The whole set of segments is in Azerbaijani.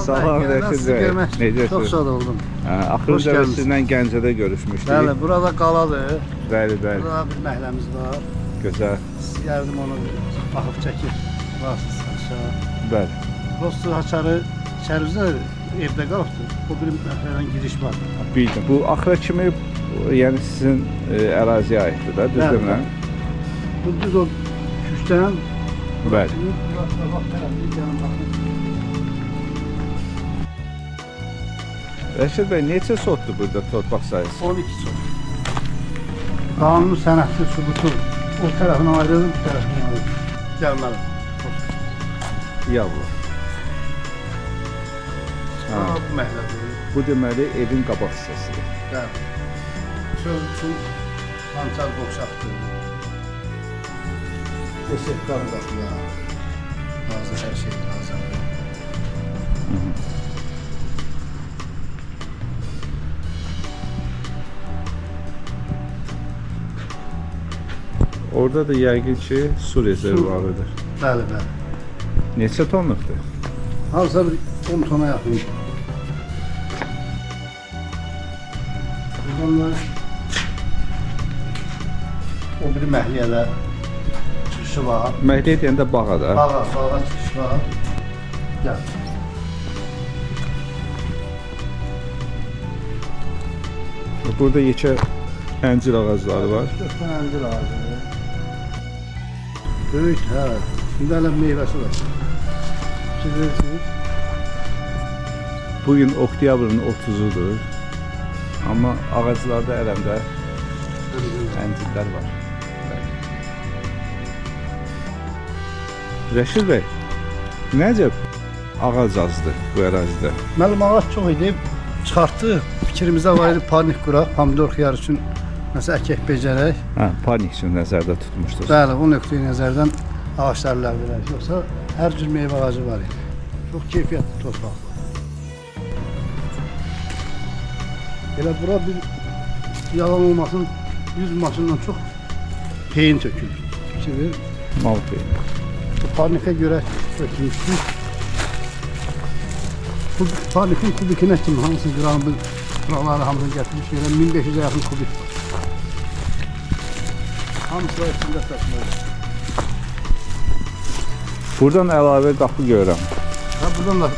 Salam Rəşid bəy. Necəsiniz? Çox sağ olun. Axırıncı dəfə sizlə Gəncədə görüşmüşdük. Bəli, burada qaladır. Bəli. Burada bir məhəlləmiz var. Gözəl. Siz yardım onu baxıb çəkib. Varsınız aşağı. Bəli. Prosto açarı içərimizdə evdə qalıbdır. Bu bir məhəllədən giriş var. Bildim. Bu axıra kimi yəni sizin əraziyə aiddir da, düzdürmü? Bu düz o küçdən. Bəli. Rəşid bəy, neçə sotdur burada torpaq sayısı? 12 sot. Qanun sənədli sübutu o tərəfinə ayrılır, bu tərəfinə ayrılır. Gəlməli. Yavru. Bu məhəllədir. Bu deməli evin qabaq hissəsidir. Bəli. Çöl üçün pancar boşaqdır. Desektar qapılar. Hazır hər şey hazır. Orada da yəqin ki, su rezervuarıdır. Bəli. Neçə tonluqdur? Hazır bir 10 tona yaxın. Buradan o bir məhliyyələ çıxışı var. Məhliyə deyəndə bağa da. Bağa çıxışı var. Gəl. Burada yekə əncir ağacları var. 4 dənə əncir ağacı. Böyük, İndi hələ meyvəsi var. Bilirsiniz. Bugün oktyabrın 30'udur. Amma ağaclarda ələmdə əncirlər var. Rəşid bəy, necə ağac azdı bu ərazidə? Mənim ağac çox idi. Çıxartdı. Fikrimizdə var idi panik quraq, pomidor xiyar üçün nəsə əkək becərək. Panik üçün nəzərdə tutmuşdunuz. Bəli, o nöqteyi nəzərdən ağaçları ləğv edək. Yoxsa hər cür meyvə ağacı var idi. Çox keyfiyyətli torpaq. Elə bura bir yalan olmasın, 100 maşından çox peyin tökülür. Fikir Mal peyin. Bu panikə görə tökülmüşdür. Bu panikin kubikinə kimi hamısı qramı, quraları hamısını gətirmiş yerə 1500'e yaxın kubik var. Hamısı var içində saçmalı. Buradan əlavə qapı görürəm. Buradan da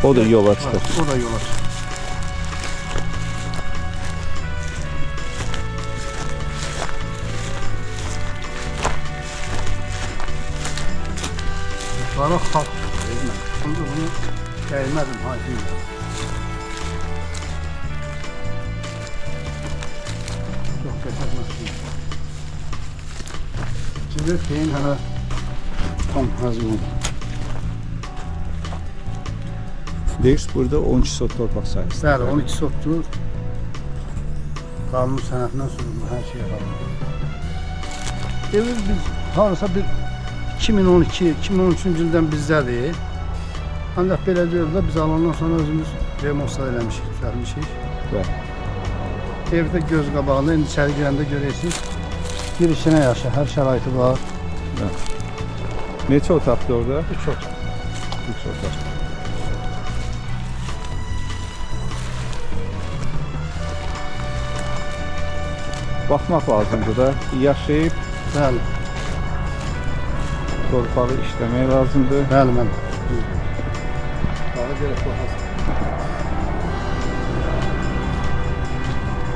o da yola çıxır. O da yola çıxır. Yukarı halk değmez. Bunu değmedim hacıyla. Çok geçermezsin. Şimdi peyin hala tam hazır oldu. Deyirsiniz burada 12 sot torpaq sayısı. Bəli, 12 sotdur. Qanun sənədindən sürülür, hər şey qalır. Evimiz biz harasa bir 2012-2013-cü ildən bizdədir. Ancaq belə deyil də biz alandan sonra özümüz remontlar eləmişik, düzəlmişik. Bəli. Evdə göz qabağında, indi içəri girəndə görərsiniz. Girişinə yaşa, hər şəraiti var. Bəli. Neçə otaqdır orada? 3 otaq. 3 otaq. Baxmaq lazımdır da, yaşayıb Bəli. torpağı işləmək lazımdır. Bəli, mən. Bağı gələk baxasın.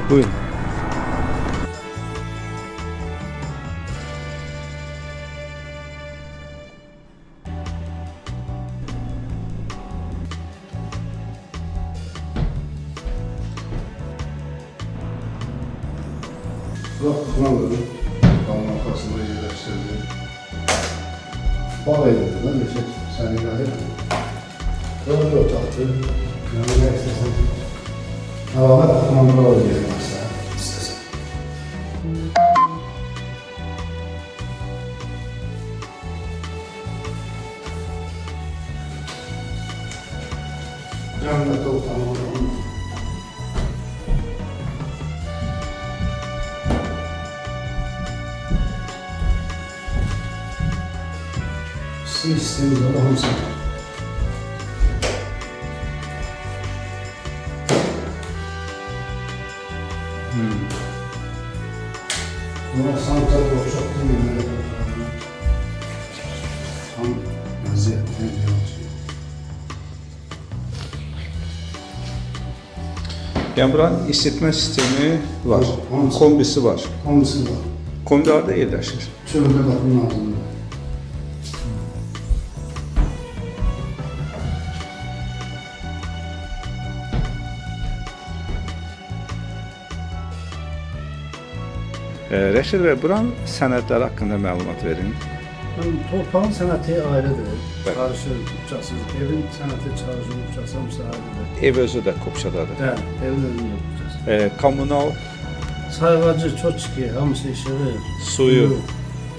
Buyurun. Bak, kullanılır. Kanun arkasında yerleştirildi. Bağ edildi lan, neçə səni gəlir. Dördü otaqdır. Yəni, nə istəsən. Əlavə kumandala da yerləşsə, istəsən. Cəmiyyətdə otanmalı. Sistemimizdə hamısı var. Bunlar santar boşak değil. Tam vaziyette yolcu. Yəni buranın isitmə sistemi var, Hamısı. kombisi var. Hamısı var. Kombi harada yerləşir? Çölde kapının ağzında. Rəşid bəy, buranın sənədləri haqqında məlumat verin. Torpağın sənəti ayrıdır. Bəli. Karışır, uçaksız. Evin sənəti çalışır, uçaksa müsaadidir. Ev özü də Kopçadadır. Hə, evin özünde uçaksız. Kommunal Sayğacı, çoçki, hamısı işığı. suyu.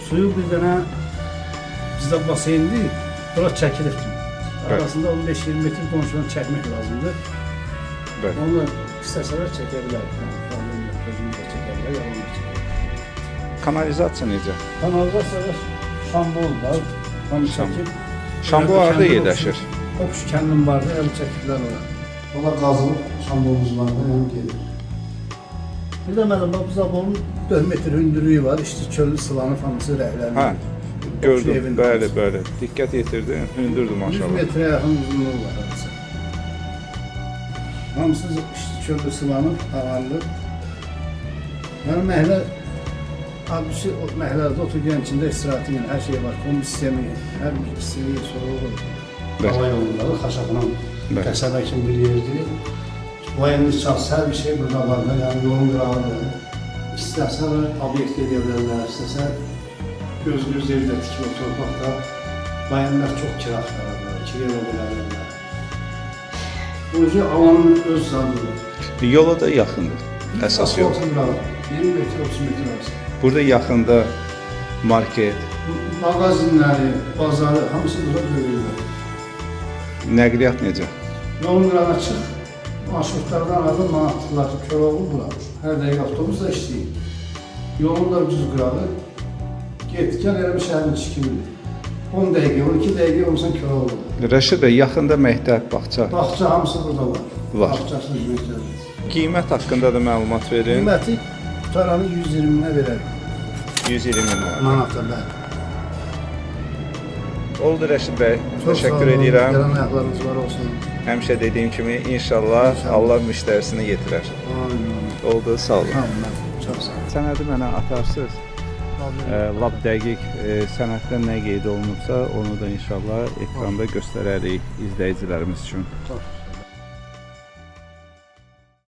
Suyu bir dənə bizdə baseynli, bura çəkilir. Bəli. Arasında 15-20 metr qonşudan çəkmək lazımdır. Bəli. Onu istəsələr çəkə bilər. Özünü də çəkə bilər, yalan da çəkə bilər. Kanalizasiya necə? Kanalizasiyalar şambol var. Hamı çəkib. Şambu harada yerləşir? Kopş kəndim vardı, əl çəkiblər ora. Ola qazılıb, şambolumuz vardı, yəni gedir. Bir də mənim bu zabolun 4 metr hündürlüyü var, işte çöllü sıvanı hamısı rəhlənir. Hə, gördüm. evin Bəli, bəli. Diqqət yetirdin. Hündürdür 100 maşallah. metrə yaxın uzunluğu var arası. Hamısı işte çöllü sıvanı ağarlı. Yəni məhlə, abisi məhlədə oturgen içində istirahati hər şey var. Kombi sistemi, hər bir istiliyi, soğuğu. Bəli. Hava yolları, xaşaqla Bəli. qəsəbə üçün bir yerdir. Vayanlı çarşı, hər bir şey burada var. Yəni yolun qırağıdır. İstəsə obyekt edə bilərlər, istəsə göz evdə tikib o torpaqda bayanlar çox kirax qalırlar, kiriyə bilərlər. Bu yüzden havanın öz zadıdır. Yola da yaxındır. Əsas yol. 20 metr, 30 metr arası. Burada yaxında market, Mağazinləri, bazarı hamısı burada görürlər. nəqliyyat necə? Yolun qırağına çıx, marşrutlardan aradan manatlıqlar, Köroğlu bura. Hər dəqiqə avtobusla işləyir. Yolun da ucuz qırağı. Get, gəl elə bir şəhərin içi kimidir. 10 dəqiqə, 12 dəqiqə olsan Köroğlu. Rəşid bəy, yaxında məktəb, bağça. Bağça hamısı burada var. Var. Bağçasını hizmətlədir. Qiymət haqqında da məlumat verin. Qiyməti tutaranı 120-nə verər. 120 min manat. Manata bəli. Oldu Rəşid bəy. Çox sağ Təşəkkür olun, edirəm. gələn ayaqlarınız var olsun. Həmişə dediyim kimi inşallah Allah müştərisini yetirər. Amin. Oldu, sağ olun. Tamam, çox sağ olun. Sənədi mənə atarsınız. Lap dəqiq sənəddə nə qeyd olunubsa, onu da inşallah ekranda göstərərik izləyicilərimiz üçün. Tamam.